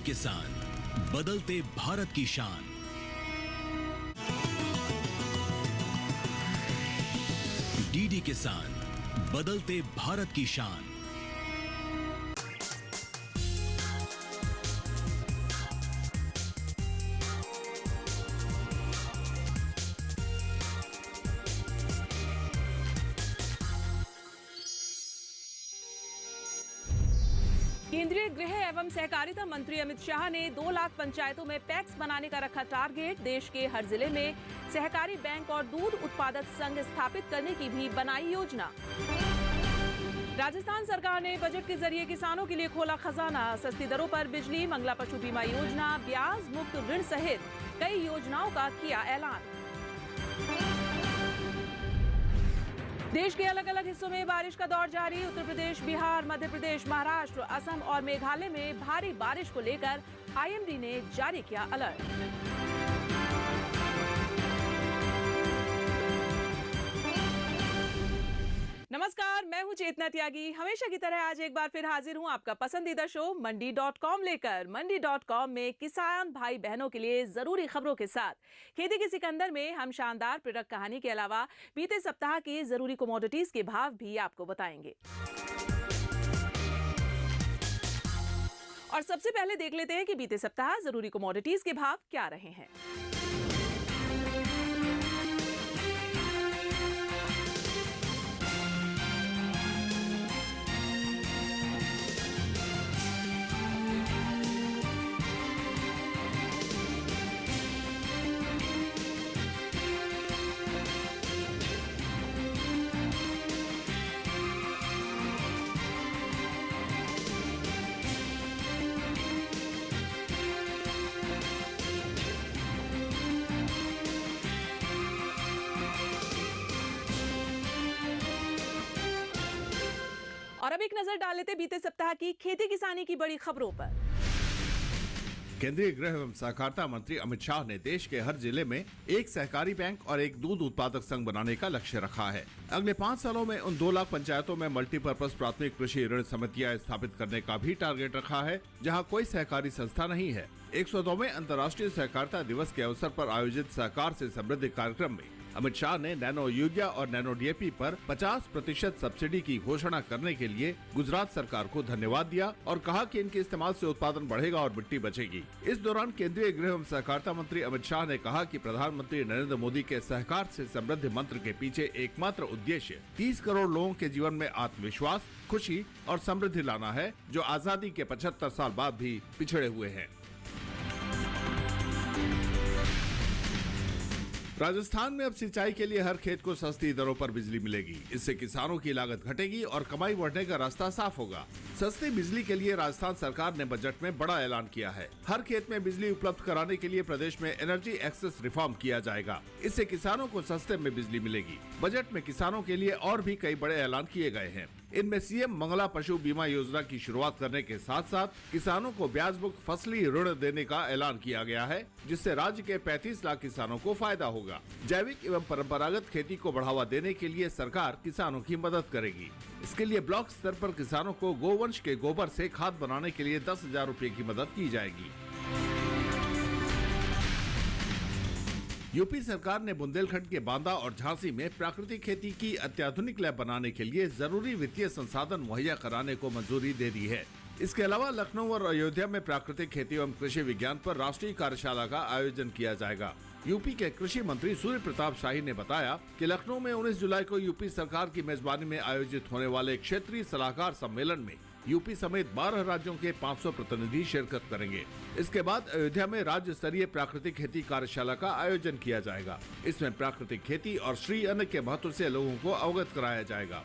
किसान, बदलते भारत की शान। डीडी किसान, बदलते भारत की शान। केंद्रीय गृह एवं सहकारिता मंत्री अमित शाह ने 2 लाख पंचायतों में पैक्स बनाने का रखा टारगेट। देश के हर जिले में सहकारी बैंक और दूध उत्पादक संघ स्थापित करने की भी बनाई योजना। राजस्थान सरकार ने बजट के जरिए किसानों के लिए खोला खजाना। सस्ती दरों पर बिजली, मंगला पशु बीमा योजना, ब्याज मुक्त ऋण सहित कई योजनाओं का किया ऐलान। देश के अलग अलग हिस्सों में बारिश का दौर जारी। उत्तर प्रदेश, बिहार, मध्य प्रदेश, महाराष्ट्र, असम और मेघालय में भारी बारिश को लेकर आईएमडी ने जारी किया अलर्ट। नमस्कार, मैं हूं चेतना त्यागी। हमेशा की तरह आज एक बार फिर हाजिर हूं आपका पसंदीदा शो मंडी.com लेकर। मंडी.com में किसान भाई बहनों के लिए जरूरी खबरों के साथ खेती के सिकंदर में हम शानदार प्रेरक कहानी के अलावा बीते सप्ताह की जरूरी कमोडिटीज के भाव भी आपको बताएंगे। और सबसे पहले देख लेते हैं कि बीते सप्ताह जरूरी कमोडिटीज के भाव क्या रहे हैं। और अब एक नजर डाल लेते बीते सप्ताह की खेती किसानी की बड़ी खबरों पर। केंद्रीय गृह एवं सहकारिता मंत्री अमित शाह ने देश के हर जिले में एक सहकारी बैंक और एक दूध उत्पादक संघ बनाने का लक्ष्य रखा है। अगले 5 सालों में उन 2 लाख पंचायतों में मल्टीपर्पज प्राथमिक कृषि ऋण समितियां स्थापित करने का भी टारगेट रखा है, जहां कोई सहकारी संस्था नहीं है। 102वें अंतर्राष्ट्रीय सहकारिता दिवस के अवसर पर आयोजित सहकार से समृद्धि कार्यक्रम में अमित शाह ने नैनो यूरिया और नैनो डीएपी पर 50% सब्सिडी की घोषणा करने के लिए गुजरात सरकार को धन्यवाद दिया और कहा कि इनके इस्तेमाल से उत्पादन बढ़ेगा और मिट्टी बचेगी। इस दौरान केंद्रीय गृह एवं सहकारिता मंत्री अमित शाह ने कहा कि प्रधानमंत्री नरेंद्र मोदी के सहकार से समृद्धि मंत्र के पीछे एकमात्र उद्देश्य 30 करोड़ लोगों के जीवन में आत्मविश्वास, खुशी और समृद्धि लाना है, जो आजादी के 75 साल बाद भी पिछड़े हुए हैं। राजस्थान में अब सिंचाई के लिए हर खेत को सस्ती दरों पर बिजली मिलेगी। इससे किसानों की लागत घटेगी और कमाई बढ़ने का रास्ता साफ होगा। सस्ती बिजली के लिए राजस्थान सरकार ने बजट में बड़ा ऐलान किया है। हर खेत में बिजली उपलब्ध कराने के लिए प्रदेश में एनर्जी एक्सेस रिफॉर्म किया जाएगा। इससे किसानों को सस्ते में बिजली मिलेगी। बजट में किसानों के लिए और भी कई बड़े ऐलान किए गए हैं। इनमें सीएम मंगला पशु बीमा योजना की शुरुआत करने के साथ साथ किसानों को ब्याज मुक्त फसली ऋण देने का ऐलान किया गया है, जिससे राज्य के 35 लाख किसानों को फायदा होगा। जैविक एवं परंपरागत खेती को बढ़ावा देने के लिए सरकार किसानों की मदद करेगी। इसके लिए ब्लॉक स्तर पर किसानों को गोवंश के गोबर से खाद बनाने के लिए 10,000 रुपए की मदद की जाएगी। यूपी सरकार ने बुंदेलखंड के बांदा और झांसी में प्राकृतिक खेती की अत्याधुनिक लैब बनाने के लिए जरूरी वित्तीय संसाधन मुहैया कराने को मंजूरी दे दी है। इसके अलावा लखनऊ और अयोध्या में प्राकृतिक खेती एवं कृषि विज्ञान पर राष्ट्रीय कार्यशाला का आयोजन किया जाएगा। यूपी के कृषि मंत्री सूर्य प्रताप शाही ने बताया कि लखनऊ में 19 जुलाई को यूपी सरकार की मेजबानी में आयोजित होने वाले क्षेत्रीय सलाहकार सम्मेलन में यूपी समेत 12 राज्यों के 500 प्रतिनिधि शिरकत करेंगे। इसके बाद अयोध्या में राज्य स्तरीय प्राकृतिक खेती कार्यशाला का आयोजन किया जाएगा। इसमें प्राकृतिक खेती और श्री अन्न के महत्व से लोगों को अवगत कराया जाएगा।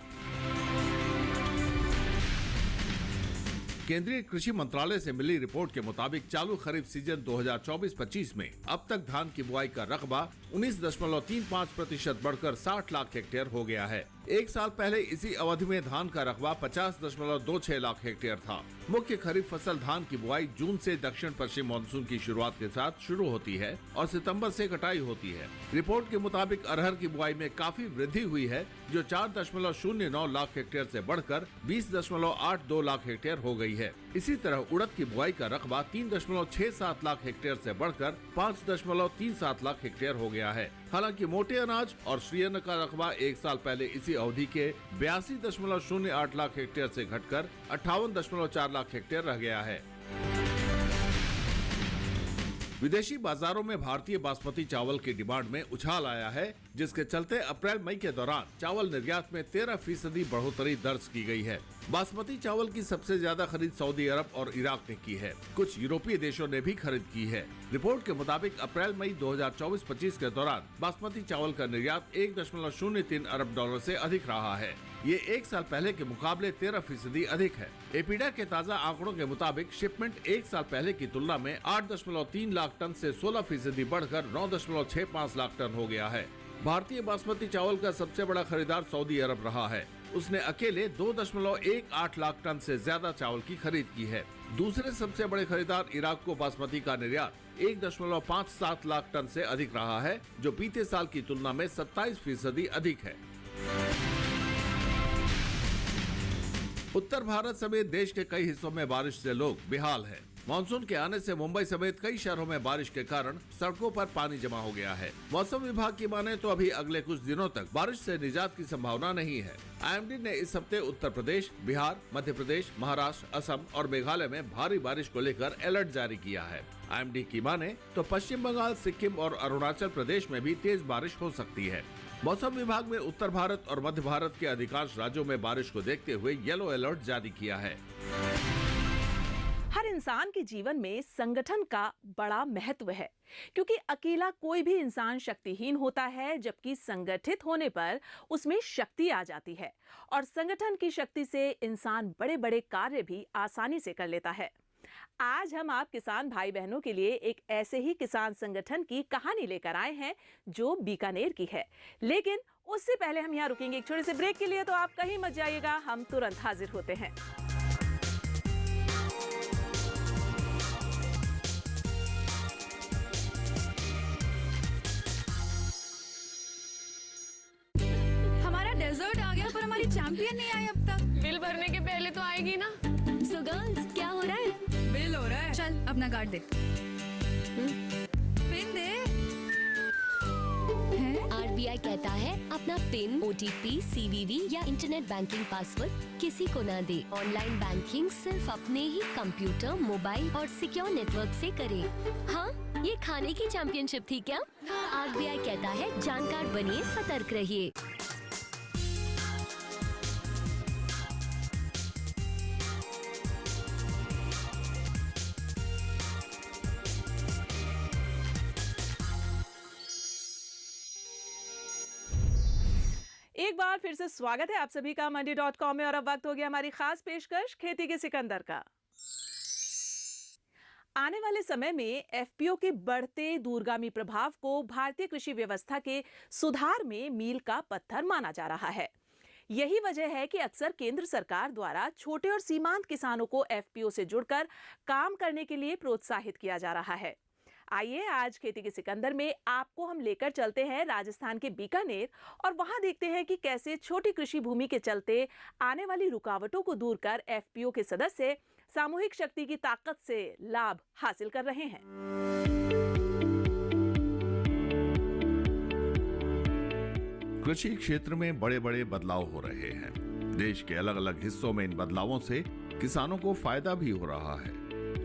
केंद्रीय कृषि मंत्रालय से मिली रिपोर्ट के मुताबिक चालू खरीफ सीजन 2024-25 में अब तक धान की बुआई का रकबा 19.35% बढ़कर 60 लाख हेक्टेयर हो गया है। एक साल पहले इसी अवधि में धान का रकबा 50.26 लाख हेक्टेयर था। मुख्य खरीफ फसल धान की बुआई जून से दक्षिण पश्चिम मानसून की शुरुआत के साथ शुरू होती है और सितंबर से कटाई होती है। रिपोर्ट के मुताबिक अरहर की बुआई में काफी वृद्धि हुई है, जो 4.09 लाख हेक्टेयर से बढ़कर 20.82 लाख हेक्टेयर हो गई है। इसी तरह उड़द की बुआई का रकबा 3.67 लाख हेक्टेयर से बढ़कर 5.37 लाख हेक्टेयर हो गया है। हालांकि मोटे अनाज और श्रीअन्न का रकबा एक साल पहले इसी अवधि के 82.08 लाख हेक्टेयर से घटकर 58.4 लाख हेक्टेयर रह गया है। विदेशी बाजारों में भारतीय बासमती चावल की डिमांड में उछाल आया है, जिसके चलते अप्रैल मई के दौरान चावल निर्यात में 13% बढ़ोतरी दर्ज की गई है। बासमती चावल की सबसे ज्यादा खरीद सऊदी अरब और इराक ने की है। कुछ यूरोपीय देशों ने भी खरीद की है। रिपोर्ट के मुताबिक अप्रैल मई 2024-25 के दौरान बासमती चावल का निर्यात 1.03 अरब डॉलर से अधिक रहा है। ये एक साल पहले के मुकाबले 13% अधिक है। एपीडा के ताज़ा आंकड़ों के मुताबिक शिपमेंट एक साल पहले की तुलना में 8.3 लाख टन से 16% बढ़कर 9.65 लाख टन हो गया है। भारतीय बासमती चावल का सबसे बड़ा खरीदार सऊदी अरब रहा है। उसने अकेले 2.18 लाख टन से ज्यादा चावल की खरीद की है। दूसरे सबसे बड़े खरीदार इराक को बासमती का निर्यात 1.57 लाख टन से अधिक रहा है, जो बीते साल की तुलना में 27% अधिक है। उत्तर भारत समेत देश के कई हिस्सों में बारिश से लोग बेहाल हैं। मानसून के आने से मुंबई समेत कई शहरों में बारिश के कारण सड़कों पर पानी जमा हो गया है। मौसम विभाग की माने तो अभी अगले कुछ दिनों तक बारिश से निजात की संभावना नहीं है। आईएमडी ने इस हफ्ते उत्तर प्रदेश, बिहार, मध्य प्रदेश, महाराष्ट्र, असम और मेघालय में भारी बारिश को लेकर अलर्ट जारी किया है। आईएमडी की माने तो पश्चिम बंगाल, सिक्किम और अरुणाचल प्रदेश में भी तेज बारिश हो सकती है। मौसम विभाग ने उत्तर भारत और मध्य भारत के अधिकांश राज्यों में बारिश को देखते हुए येलो अलर्ट जारी किया है। हर इंसान के जीवन में संगठन का बड़ा महत्व है, क्योंकि अकेला कोई भी इंसान शक्तिहीन होता है, जबकि संगठित होने पर उसमें शक्ति आ जाती है और संगठन की शक्ति से इंसान बड़े बड़े कार्य भी आसानी से कर लेता है। आज हम आप किसान भाई बहनों के लिए एक ऐसे ही किसान संगठन की कहानी लेकर आए हैं जो बीकानेर की है। लेकिन उससे पहले हम यहाँ रुकेंगे एक छोटे से ब्रेक के लिए, तो आप कहीं मत जाइएगा, हम तुरंत हाजिर होते हैं। हमारा डेजर्ट आ गया, पर हमारी चैंपियन नहीं आई अब तक। बिल भरने के पहले तो आएगी ना। सो गर्ल्स, क्या हो रहा है? बिल हो रहा है। चल अपना कार्ड दे। पिन दे। आरबीआई कहता है अपना पिन, ओटीपी, सीवीवी या इंटरनेट बैंकिंग पासवर्ड किसी को ना दे। ऑनलाइन बैंकिंग सिर्फ अपने ही कंप्यूटर, मोबाइल और सिक्योर नेटवर्क से करें। हाँ, ये खाने की चैंपियनशिप थी क्या? आरबीआई कहता है जानकार बनिए, सतर्क रहिए। एक बार फिर से स्वागत है आप सभी का मंडी.com में, और अब वक्त हो गया हमारी खास पेशकश खेती के सिकंदर का। आने वाले समय में एफपीओ के बढ़ते दूरगामी प्रभाव को भारतीय कृषि व्यवस्था के सुधार में मील का पत्थर माना जा रहा है। यही वजह है कि अक्सर केंद्र सरकार द्वारा छोटे और सीमांत किसानों को एफपीओ से जुड़कर काम करने के लिए प्रोत्साहित किया जा रहा है। आइए आज खेती के सिकंदर में आपको हम लेकर चलते हैं राजस्थान के बीकानेर, और वहां देखते हैं कि कैसे छोटी कृषि भूमि के चलते आने वाली रुकावटों को दूर कर एफपीओ के सदस्य सामूहिक शक्ति की ताकत से लाभ हासिल कर रहे हैं। कृषि क्षेत्र में बड़े बड़े बदलाव हो रहे हैं। देश के अलग अलग हिस्सों में इन बदलावों से किसानों को फायदा भी हो रहा है,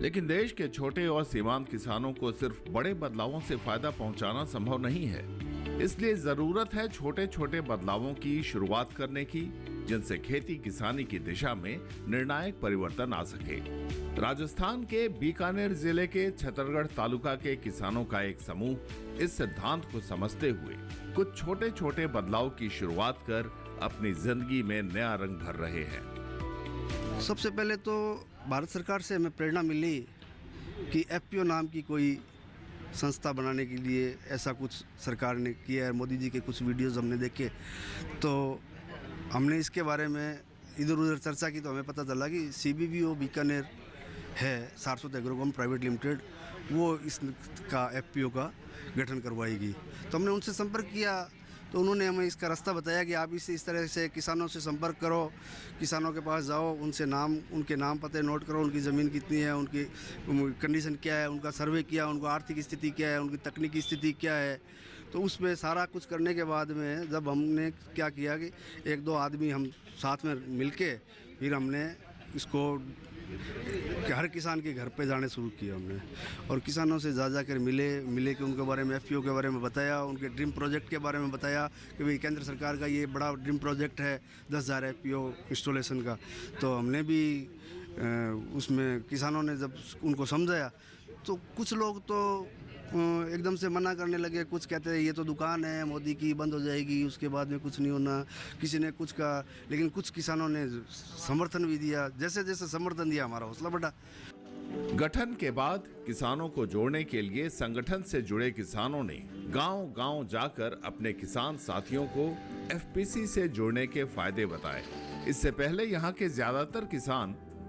लेकिन देश के छोटे और सीमांत किसानों को सिर्फ बड़े बदलावों से फायदा पहुंचाना संभव नहीं है। इसलिए जरूरत है छोटे छोटे बदलावों की शुरुआत करने की, जिनसे खेती किसानी की दिशा में निर्णायक परिवर्तन आ सके। राजस्थान के बीकानेर जिले के छतरगढ़ तालुका के किसानों का एक समूह इस सिद्धांत को समझते हुए कुछ छोटे छोटे बदलाव की शुरुआत कर अपनी जिंदगी में नया रंग भर रहे हैं। सबसे पहले तो भारत सरकार से हमें प्रेरणा मिली कि एफपीओ नाम की कोई संस्था बनाने के लिए ऐसा कुछ सरकार ने किया है। मोदी जी के कुछ वीडियोस हमने देखे तो हमने इसके बारे में इधर उधर चर्चा की तो हमें पता चला कि CBVO बीकानेर है, सारस्वत एग्रोकॉम प्राइवेट लिमिटेड, वो इसका FPO का गठन करवाएगी। तो हमने उनसे संपर्क किया तो उन्होंने हमें इसका रास्ता बताया कि आप इस तरह से किसानों से संपर्क करो, किसानों के पास जाओ, उनसे उनके नाम पते नोट करो, उनकी ज़मीन कितनी है, उनकी कंडीशन क्या है, उनका सर्वे किया, उनको आर्थिक स्थिति क्या है, उनकी तकनीकी स्थिति क्या है। तो उसमें सारा कुछ करने के बाद में जब हमने क्या किया कि 1-2 आदमी हम साथ में मिलके फिर हमने इसको हर किसान के घर पे जाने शुरू किया हमने, और किसानों से जा कर मिले कि उनके बारे में FPO के बारे में बताया, उनके ड्रीम प्रोजेक्ट के बारे में बताया कि भाई केंद्र सरकार का ये बड़ा ड्रीम प्रोजेक्ट है 10,000 FPO इंस्टॉलेशन का। तो हमने भी उसमें किसानों ने जब उनको समझाया तो कुछ लोग तो एकदम से मना करने लगे, कुछ कहते हैं ये तो दुकान है मोदी की, बंद हो जाएगी, उसके बाद में कुछ नहीं होना, किसी ने कुछ कहा, लेकिन कुछ किसानों ने समर्थन भी दिया। जैसे जैसे समर्थन दिया हमारा हौसला बढ़ा। गठन के बाद किसानों को जोड़ने के लिए संगठन से जुड़े किसानों ने गांव-गांव जाकर अपने किसान साथियों को FPC से जोड़ने के फायदे बताए। इससे पहले यहां के ज्यादातर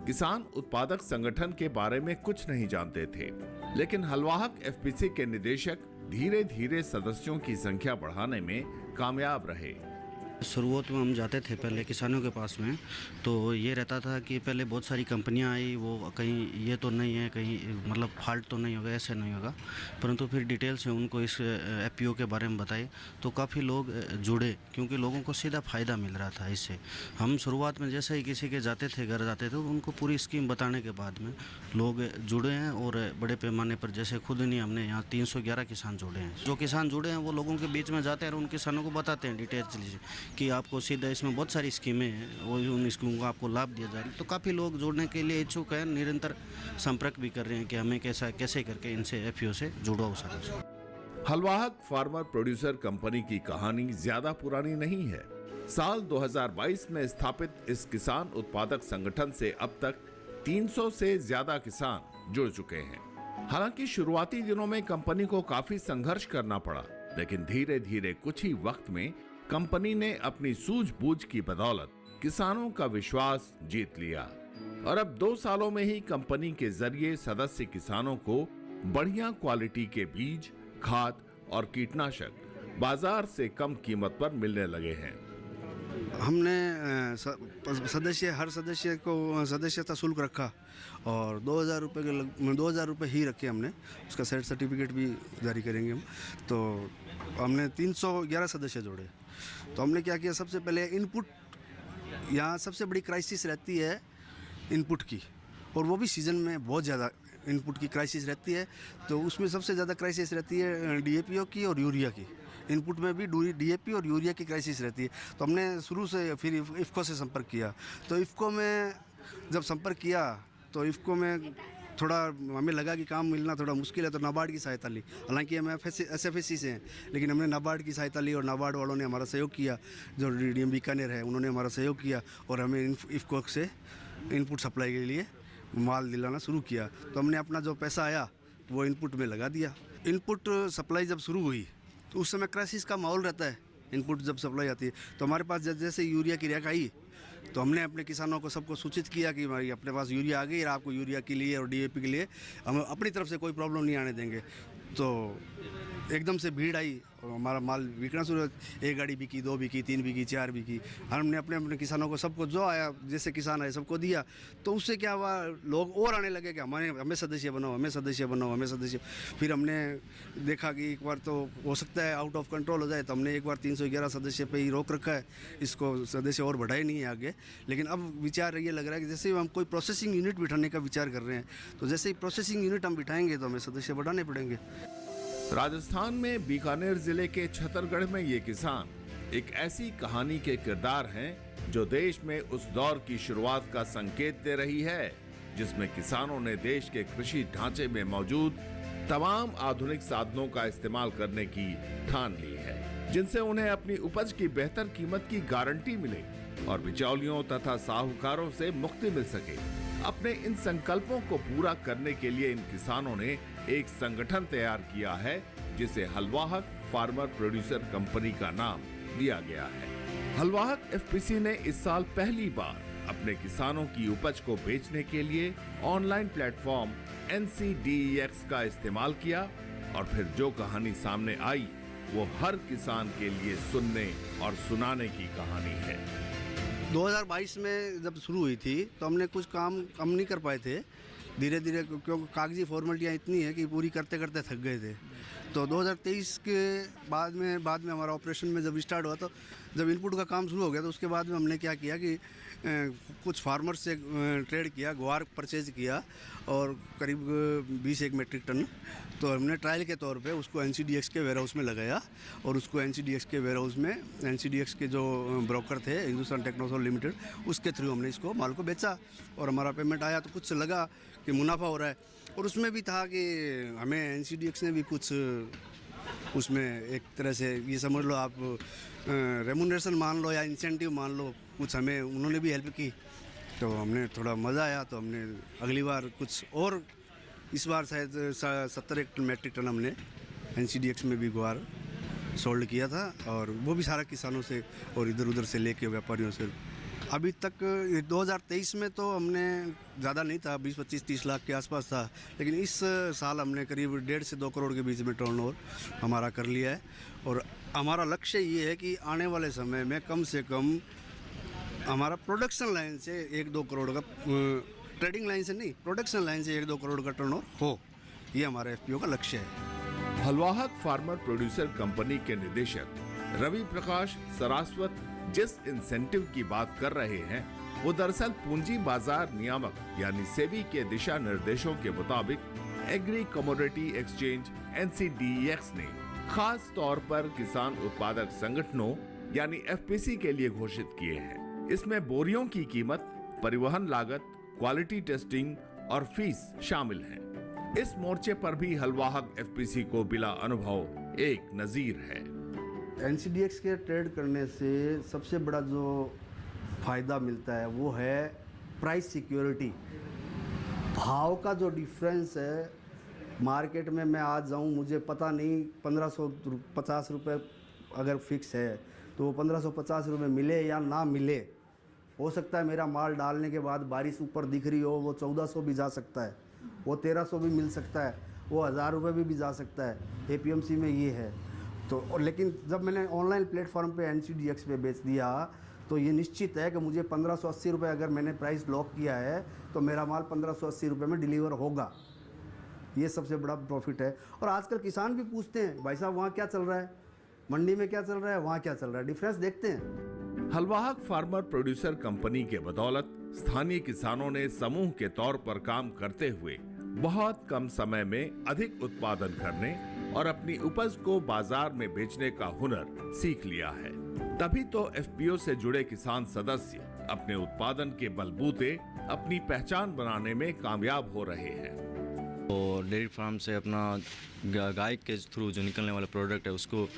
किसान उत्पादक संगठन के बारे में कुछ नहीं जानते थे, लेकिन हलवाहक FPC के निदेशक धीरे-धीरे सदस्यों की संख्या बढ़ाने में कामयाब रहे। शुरुआत में हम जाते थे पहले किसानों के पास में, तो ये रहता था कि पहले बहुत सारी कंपनियां आई, वो कहीं ये तो नहीं है, कहीं मतलब फॉल्ट तो नहीं होगा, ऐसे नहीं होगा, परंतु फिर डिटेल से उनको इस FPO के बारे में बताई तो काफ़ी लोग जुड़े, क्योंकि लोगों को सीधा फ़ायदा मिल रहा था इससे। हम शुरुआत में जैसे ही किसी के घर जाते थे तो उनको पूरी स्कीम बताने के बाद में लोग जुड़े हैं, और बड़े पैमाने पर जैसे खुद नहीं हमने यहाँ 311 किसान जुड़े हैं। जो किसान जुड़े हैं वो लोगों के बीच में जाते हैं और उन किसानों को बताते हैं डिटेल्स कि आपको सीधा इसमें बहुत सारी स्कीमें हैं, वो उन स्कीमों को आपको लाभ दिया जा रहा है। तो काफ़ी लोग जुड़ने के लिए इच्छुक हैं, निरंतर संपर्क भी कर रहे हैं कि हमें कैसे करके इनसे FPO से जुड़ा हो सके। हलवाहक फार्मर प्रोड्यूसर कंपनी की कहानी ज्यादा पुरानी नहीं है। साल 2022 में स्थापित इस किसान उत्पादक संगठन से अब तक 300 से ज्यादा किसान जुड़ चुके हैं। हालांकि शुरुआती दिनों में कंपनी को काफी संघर्ष करना पड़ा, लेकिन धीरे धीरे कुछ ही वक्त में कंपनी ने अपनी सूझबूझ की बदौलत किसानों का विश्वास जीत लिया, और अब 2 सालों में ही कंपनी के जरिए सदस्य किसानों को बढ़िया क्वालिटी के बीज, खाद और कीटनाशक बाजार से कम कीमत पर मिलने लगे हैं। हमने हर सदस्य को सदस्यता शुल्क रखा और 2,000 रुपये के 2,000 रुपये ही रखे हमने। उसका सेट सर्टिफिकेट भी जारी करेंगे हम। तो हमने 311 सदस्य जोड़े। तो हमने क्या किया, सबसे पहले इनपुट, यहाँ सबसे बड़ी क्राइसिस रहती है इनपुट की, और वो भी सीज़न में बहुत ज़्यादा इनपुट की क्राइसिस रहती है। तो उसमें सबसे ज़्यादा क्राइसिस रहती है DAPO की और यूरिया की। इनपुट में भी DAP और यूरिया की क्राइसिस रहती है। तो हमने शुरू से फिर इफ़को से संपर्क किया। तो इफ़को में जब संपर्क किया तो इफ़को में थोड़ा हमें लगा कि काम मिलना थोड़ा मुश्किल है, तो नाबार्ड की सहायता ली। हालांकि हम SFSC से हैं, लेकिन हमने नाबार्ड की सहायता ली और नाबार्ड वालों ने हमारा सहयोग किया। जो DDM बीकानेर है उन्होंने हमारा सहयोग किया और हमें इफ़को से इनपुट सप्लाई के लिए माल दिलाना शुरू किया। तो हमने अपना जो पैसा आया वो इनपुट में लगा दिया। इनपुट सप्लाई जब शुरू हुई तो उस समय क्राइसिस का माहौल रहता है। इनपुट जब सप्लाई आती है तो हमारे पास जैसे यूरिया की रैक आई तो हमने अपने किसानों को सबको सूचित किया कि भाई अपने पास यूरिया आ गई और आपको यूरिया के लिए और DAP के लिए हम अपनी तरफ से कोई प्रॉब्लम नहीं आने देंगे। तो एकदम से भीड़ आई और हमारा माल बिकना शुरू हुआ। 1 गाड़ी बिकी, 2 बिकी, 3 बिकी, 4 बिकी। हमने अपने अपने किसानों को सबको जो आया, जैसे किसान आए सबको दिया। तो उससे क्या हुआ, लोग और आने लगे कि हमें सदस्य बनाओ, हमें सदस्य बनाओ, हमें सदस्य। फिर हमने देखा कि एक बार तो हो सकता है आउट ऑफ कंट्रोल हो जाए, तो हमने एक बार 311 सदस्य पे ही रोक रखा है। इसको सदस्य और बढ़ाए नहीं है आगे। लेकिन अब विचार ये लग रहा है कि जैसे हम कोई प्रोसेसिंग यूनिट बिठाने का विचार कर रहे हैं, तो जैसे ही प्रोसेसिंग यूनिट हम बिठाएंगे तो हमें सदस्य बढ़ाने पड़ेंगे। राजस्थान में बीकानेर जिले के छतरगढ़ में ये किसान एक ऐसी कहानी के किरदार हैं जो देश में उस दौर की शुरुआत का संकेत दे रही है जिसमें किसानों ने देश के कृषि ढांचे में मौजूद तमाम आधुनिक साधनों का इस्तेमाल करने की ठान ली है, जिनसे उन्हें अपनी उपज की बेहतर कीमत की गारंटी मिले और बिचौलियों तथा साहूकारों से मुक्ति मिल सके। अपने इन संकल्पों को पूरा करने के लिए इन किसानों ने एक संगठन तैयार किया है जिसे हलवाहक फार्मर प्रोड्यूसर कंपनी का नाम दिया गया है। हलवाहक एफपीसी ने इस साल पहली बार अपने किसानों की उपज को बेचने के लिए ऑनलाइन प्लेटफॉर्म NCDEX का इस्तेमाल किया और फिर जो कहानी सामने आई वो हर किसान के लिए सुनने और सुनाने की कहानी है। 2022 में जब शुरू हुई थी तो हमने कुछ काम कम नहीं कर पाए थे, धीरे धीरे, क्योंकि कागजी फॉर्मेलिटियाँ इतनी है कि पूरी करते करते थक गए थे। तो 2023 के बाद में हमारा ऑपरेशन में जब स्टार्ट हुआ, तो जब इनपुट का काम शुरू हो गया तो उसके बाद में हमने क्या किया कि कुछ फार्मर से ट्रेड किया, ग्वार परचेज किया और करीब 20 मेट्रिक टन। तो हमने ट्रायल के तौर पे उसको NCDEX के वेयर हाउस में लगाया और उसको NCDEX के वेयर हाउस में NCDEX के जो ब्रोकर थे हिंदुस्तान टेक्नोसॉल लिमिटेड, उसके थ्रू हमने इसको माल को बेचा और हमारा पेमेंट आया तो कुछ लगा कि मुनाफा हो रहा है। और उसमें भी था कि हमें NCDEX ने भी कुछ उसमें एक तरह से ये समझ लो आप रेमुनरेशन मान लो या इंसेंटिव मान लो, कुछ हमें उन्होंने भी हेल्प की। तो हमने थोड़ा मज़ा आया, तो हमने अगली बार कुछ और, इस बार शायद 70 मेट्रिक टन हमने NCDEX में भी ग्वार सोल्ड किया था और वो भी सारा किसानों से और इधर उधर से लेके व्यापारियों से। अभी तक 2023 में तो हमने ज़्यादा नहीं था, 20, 25, 30 लाख के आसपास था, लेकिन इस साल हमने करीब 1.5 से 2 करोड़ के बीच में टर्नओवर हमारा कर लिया है। और हमारा लक्ष्य ये है कि आने वाले समय में कम से कम हमारा प्रोडक्शन लाइन से 1-2 करोड़ का, ट्रेडिंग लाइन से नहीं, प्रोडक्शन लाइन से 1-2 करोड़ का टर्नओवर हो, ये हमारा FPO का लक्ष्य है। हलवाहक फार्मर प्रोड्यूसर कंपनी के निदेशक रवि प्रकाश सरास्वत जिस इंसेंटिव की बात कर रहे हैं वो दरअसल पूंजी बाजार नियामक यानी सेबी के दिशा निर्देशों के मुताबिक एग्री कमोडिटी एक्सचेंज NCDEX ने खास तौर पर किसान उत्पादक संगठनों यानी FPC के लिए घोषित किए हैं। इसमें बोरियों की कीमत, परिवहन लागत, क्वालिटी टेस्टिंग और फीस शामिल है। इस मोर्चे पर भी हलवाहक FPC को बिला अनुभव एक नजीर है। NCDEX के ट्रेड करने से सबसे बड़ा जो फ़ायदा मिलता है वो है प्राइस सिक्योरिटी। भाव का जो डिफरेंस है मार्केट में, मैं आज जाऊं मुझे पता नहीं 1550 रुपये अगर फिक्स है तो वो 1550 रुपये मिले या ना मिले। हो सकता है मेरा माल डालने के बाद बारिश ऊपर दिख रही हो, वो 1400 भी जा सकता है, वो 1300 भी मिल सकता है, वो 1000 रुपये भी जा सकता है। APMC में ये है। तो और लेकिन जब मैंने ऑनलाइन प्लेटफॉर्म पे NCDEX पे बेच दिया तो ये निश्चित है कि मुझे 1580 रुपये अगर मैंने प्राइस लॉक किया है तो मेरा माल 1580 रुपये में डिलीवर होगा। ये सबसे बड़ा प्रॉफिट है। और आजकल किसान भी पूछते हैं भाई साहब वहाँ क्या चल रहा है, मंडी में क्या चल रहा है, वहाँ क्या चल रहा है, डिफरेंस देखते हैं। हलवाहक फार्मर प्रोड्यूसर कंपनी के बदौलत स्थानीय किसानों ने समूह के तौर पर काम करते हुए बहुत कम समय में अधिक उत्पादन करने और अपनी उपज को बाजार में बेचने का हुनर सीख लिया है। तभी तो FPO से जुड़े किसान सदस्य अपने उत्पादन के बलबूते अपनी पहचान बनाने में कामयाब हो रहे हैं। और डेयरी फार्म से अपना गाय के थ्रू जो निकलने वाला प्रोडक्ट है उसको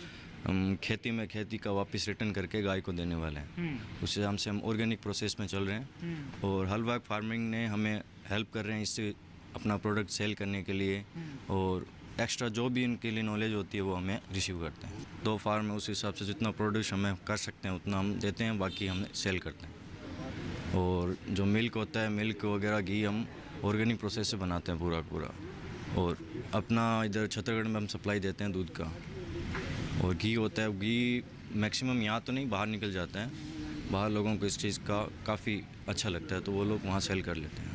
हम खेती का वापस रिटर्न करके गाय को देने वाले हैं। उससे हमसे हम ऑर्गेनिक प्रोसेस में चल रहे हैं और हलवाहक फार्मिंग ने हमें हेल्प कर रहे हैं इससे अपना प्रोडक्ट सेल करने के लिए, और एक्स्ट्रा जो भी इनके लिए नॉलेज होती है वो हमें रिसीव करते हैं। 2 फार्म में उस हिसाब से जितना प्रोड्यूस हमें कर सकते हैं उतना हम देते हैं, बाकी हम सेल करते हैं। और जो मिल्क होता है, मिल्क वगैरह घी हम ऑर्गेनिक प्रोसेस से बनाते हैं पूरा। और अपना इधर छत्तीसगढ़ में हम सप्लाई देते हैं दूध का। और घी होता है, घी मैक्सिमम यहाँ तो नहीं, बाहर निकल जाता है, बाहर लोगों को इस चीज़ का काफ़ी अच्छा लगता है तो वो लोग वहाँ सेल कर लेते हैं।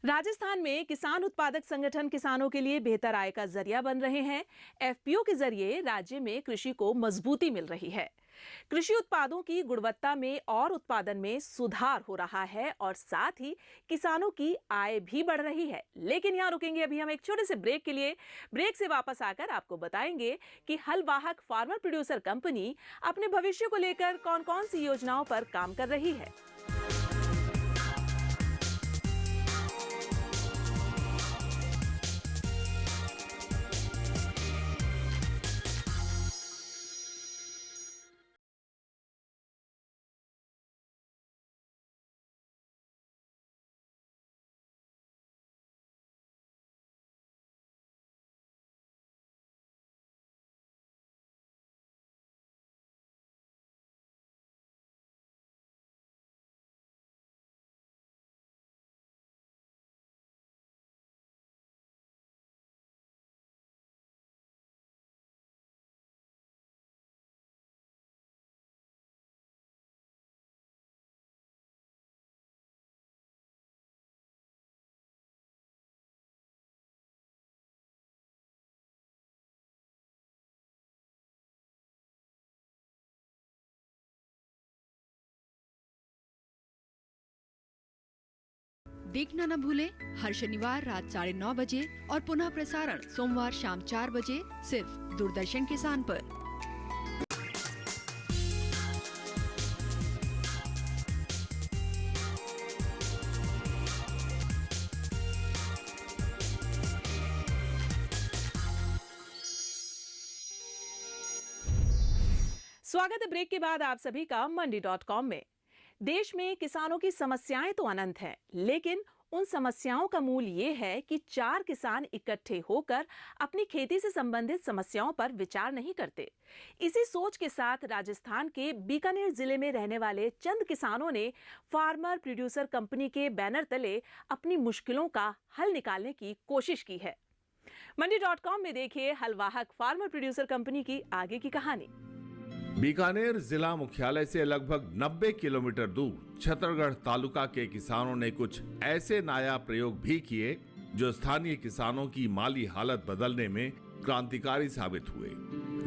राजस्थान में किसान उत्पादक संगठन किसानों के लिए बेहतर आय का जरिया बन रहे हैं। FPO के जरिए राज्य में कृषि को मजबूती मिल रही है। कृषि उत्पादों की गुणवत्ता में और उत्पादन में सुधार हो रहा है और साथ ही किसानों की आय भी बढ़ रही है। लेकिन यहाँ रुकेंगे अभी हम एक छोटे से ब्रेक के लिए। ब्रेक से वापस आकर आपको बताएंगे कि हलवाहक फार्मर प्रोड्यूसर कंपनी अपने भविष्य को लेकर कौन-कौन सी योजनाओं पर काम कर रही है। देखना न भूलें हर शनिवार रात 9:30 बजे और पुनः प्रसारण सोमवार शाम 4 बजे सिर्फ दूरदर्शन किसान पर। स्वागत है ब्रेक के बाद आप सभी का मंडी.com में। देश में किसानों की समस्याएं तो अनंत हैं, लेकिन उन समस्याओं का मूल ये है कि 4 किसान इकट्ठे होकर अपनी खेती से संबंधित समस्याओं पर विचार नहीं करते। इसी सोच के साथ राजस्थान के बीकानेर जिले में रहने वाले चंद किसानों ने फार्मर प्रोड्यूसर कंपनी के बैनर तले अपनी मुश्किलों का हल निकालने की कोशिश की है। मंडी.com में देखिए हलवाहक फार्मर प्रोड्यूसर कंपनी की आगे की कहानी। बीकानेर जिला मुख्यालय से लगभग 90 किलोमीटर दूर छतरगढ़ तालुका के किसानों ने कुछ ऐसे नायाब प्रयोग भी किए जो स्थानीय किसानों की माली हालत बदलने में क्रांतिकारी साबित हुए।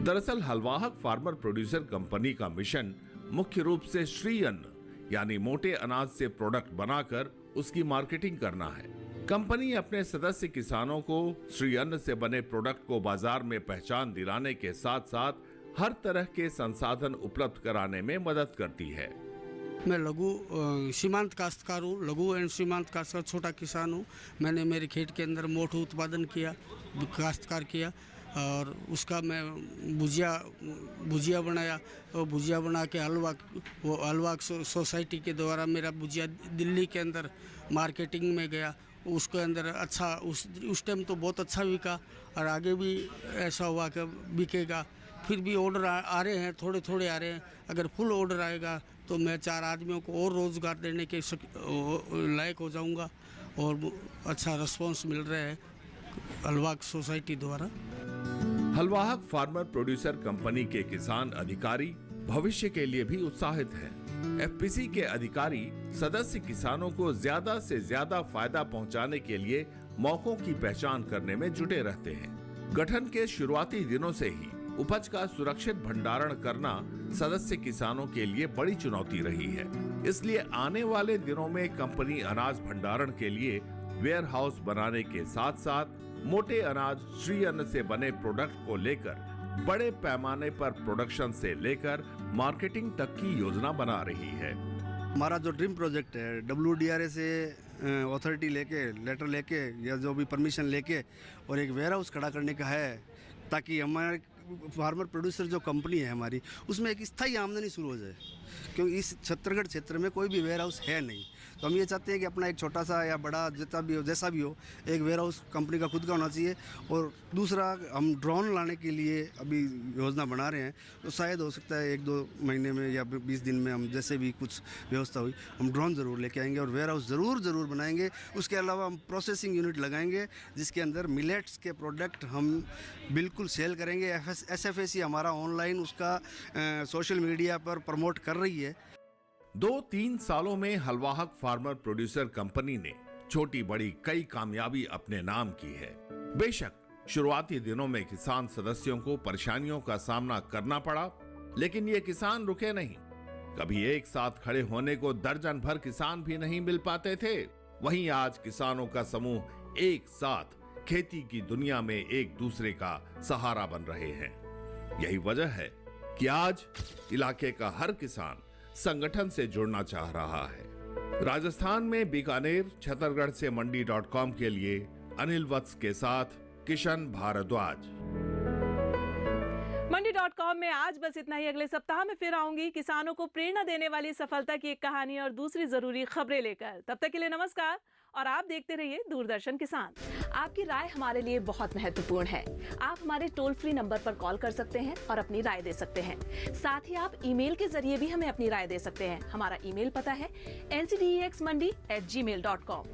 दरअसल हलवाहक फार्मर प्रोड्यूसर कंपनी का मिशन मुख्य रूप से श्री अन्न यानी मोटे अनाज से प्रोडक्ट बनाकर उसकी मार्केटिंग करना है। कंपनी अपने सदस्य किसानों को श्री अन्न से बने प्रोडक्ट को बाजार में पहचान दिलाने के साथ साथ हर तरह के संसाधन उपलब्ध कराने में मदद करती है। मैं लघु सीमांत काश्तकार हूँ, लघु एंड सीमांत काश्तकार, छोटा किसान हूँ। मैंने मेरे खेत के अंदर मोठू उत्पादन किया, काश्तकार किया और उसका मैं भुजिया बनाया और भुजिया बना के हलवा सोसाइटी के द्वारा मेरा भुजिया दिल्ली के अंदर मार्केटिंग में गया। उसके अंदर अच्छा उस टाइम तो बहुत अच्छा बिका और आगे भी ऐसा हुआ कि बिकेगा। फिर भी ऑर्डर आ रहे हैं, थोड़े थोड़े आ रहे हैं। अगर फुल ऑर्डर आएगा तो मैं 4 आदमियों को और रोज़गार देने के लायक हो जाऊंगा और अच्छा रिस्पॉन्स मिल रहा है हलवाहक सोसाइटी द्वारा। हलवाहक फार्मर प्रोड्यूसर कंपनी के किसान अधिकारी भविष्य के लिए भी उत्साहित हैं। एफपीसी के अधिकारी सदस्य किसानों को ज्यादा से ज्यादा फायदा पहुंचाने के लिए मौकों की पहचान करने में जुटे रहते हैं। गठन के शुरुआती दिनों से ही उपज का सुरक्षित भंडारण करना सदस्य किसानों के लिए बड़ी चुनौती रही है। इसलिए आने वाले दिनों में कंपनी अनाज भंडारण के लिए वेयर हाउस बनाने के साथ साथ मोटे अनाज श्री अन्न से बने प्रोडक्ट को लेकर बड़े पैमाने पर प्रोडक्शन से लेकर मार्केटिंग तक की योजना बना रही है। हमारा जो ड्रीम प्रोजेक्ट है WDRA से अथॉरिटी लेके लेटर लेके या जो भी परमिशन लेके और एक वेयर हाउस खड़ा करने का है, ताकि हमारे फार्मर प्रोड्यूसर जो कंपनी है हमारी उसमें एक स्थायी आमदनी शुरू हो जाए, क्योंकि इस छत्तीसगढ़ क्षेत्र में कोई भी वेयर हाउस है नहीं। तो हम ये चाहते हैं कि अपना एक छोटा सा या बड़ा जैसा भी हो एक वेयर हाउस कंपनी का खुद का होना चाहिए। और दूसरा, हम ड्रोन लाने के लिए अभी योजना बना रहे हैं, तो शायद हो सकता है 1-2 महीने में या 20 दिन में हम जैसे भी कुछ व्यवस्था हुई हम ड्रोन ज़रूर लेके आएंगे और वेयर हाउस ज़रूर बनाएंगे। उसके अलावा हम प्रोसेसिंग यूनिट लगाएंगे जिसके अंदर मिलेट्स के प्रोडक्ट हम बिल्कुल सेल करेंगे। SFAC हमारा ऑनलाइन उसका सोशल मीडिया पर प्रमोट कर रही है। 2-3 सालों में हलवाहक फार्मर प्रोड्यूसर कंपनी ने छोटी बड़ी कई कामयाबी अपने नाम की है। बेशक शुरुआती दिनों में किसान सदस्यों को परेशानियों का सामना करना पड़ा, लेकिन ये किसान रुके नहीं। कभी एक साथ खड़े होने को दर्जन भर किसान भी नहीं मिल पाते थे। वहीं आज किसानों का समूह एक साथ खेती की दुनिया में एक दूसरे का सहारा बन रहे हैं। यही वजह है कि आज इलाके का हर किसान संगठन से जुड़ना चाह रहा है। राजस्थान में बीकानेर छतरगढ़ से मंडी.com के लिए अनिल वत्स के साथ किशन भारद्वाज। मंडी.com में आज बस इतना ही। अगले सप्ताह में फिर आऊंगी किसानों को प्रेरणा देने वाली सफलता की एक कहानी और दूसरी जरूरी खबरें लेकर। तब तक के लिए नमस्कार और आप देखते रहिए दूरदर्शन किसान। आपकी राय हमारे लिए बहुत महत्वपूर्ण है। आप हमारे टोल फ्री नंबर पर कॉल कर सकते हैं और अपनी राय दे सकते हैं। साथ ही आप ईमेल के जरिए भी हमें अपनी राय दे सकते हैं। हमारा ईमेल पता है ncdexmandi@gmail.com।